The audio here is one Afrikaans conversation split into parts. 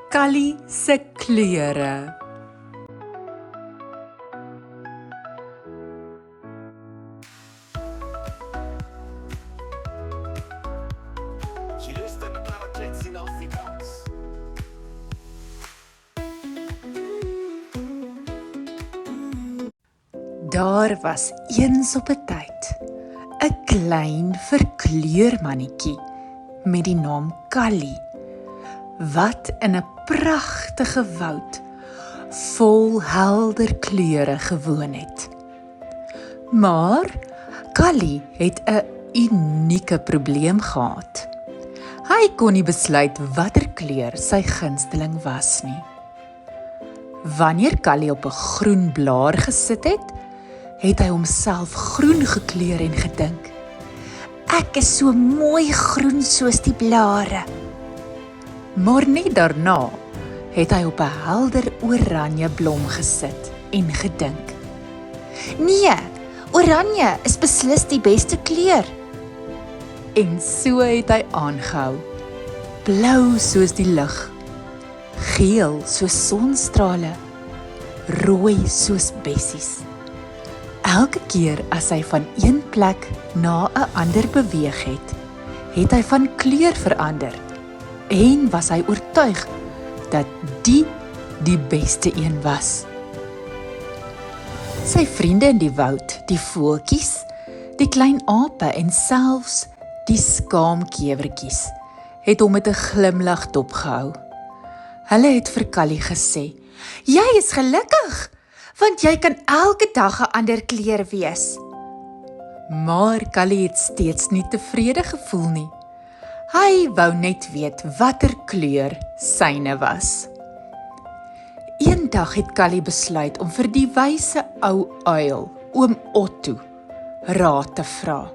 Callie se kleure. She löst een blauwe klets auf die dans. Daar was eens op 'n tyd 'n klein verkleurmannetjie met die naam Callie, wat in 'n pragtige woud vol helder kleure gewoon het. Maar Callie het 'n unieke probleem gehad. Hy kon nie besluit watter kleur sy gunsteling was nie. Wanneer Callie op 'n groen blaar gesit het hy homself groen gekleur en gedink: "Ek is so mooi groen soos die blare." Maar net daarna het hy op 'n helder oranje blom gesit en gedink: "Nee, oranje is beslis die beste kleur." En so het hy aangehou. Blou soos die lug, geel soos sonstrale, rooi soos bessies. Elke keer as hy van een plek na 'n ander beweeg het hy van kleur verander en was hy oortuig dat die beste een was. Sy vriende in die woud, die voeltjies, die klein ape en selfs die skaamkewertjies, het hom met 'n glimlag dopgehou. Hulle het vir Callie gesê: "Jy is gelukkig, want jy kan elke dag 'n ander kleur wees." Maar Callie het steeds nie tevrede gevoel nie. Hy wou net weet watter kleur syne was. Eendag het Callie besluit om vir die wyse ou uil, oom Otto, raad te vra.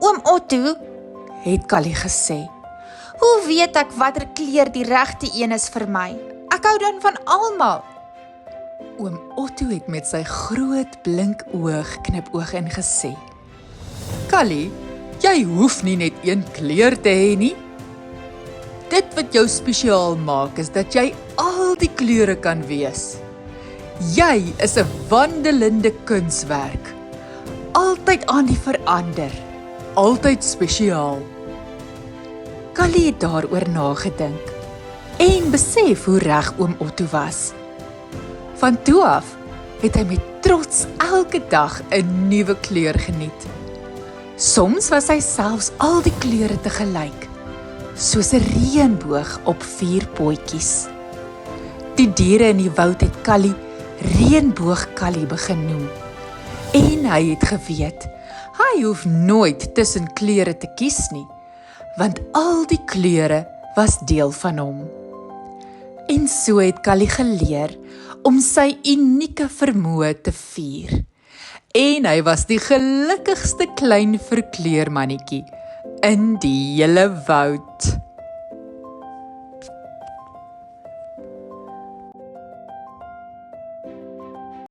"Oom Otto," het Callie gesê, "hoe weet ek watter kleur die regte een is vir my? Ek hou dan van almal." Oom Otto het met sy groot blink oë geknipoog en gesê: "Callie, jy hoef nie net een kleur te hê nie. Dit wat jou spesiaal maak is dat jy al die kleure kan wees. Jy is 'n wandelende kunswerk, altyd aan die verander, altyd spesiaal." Callie het daaroor nagedink en besef hoe reg oom Otto was. Van toe af het hy met trots elke dag 'n nuwe kleur geniet. Soms was hy selfs al die kleure te gelyk, soos 'n reënboog op 4 potjies. Die diere in die woud het Callie Reënboog Callie begin noem. En hy het geweet, hy hoef nooit tussen kleure te kies nie, want al die kleure was deel van hom. En so het Callie geleer om sy unieke vermoë te vier. En hy was die gelukkigste klein verkleurmannetjie in die hele woud.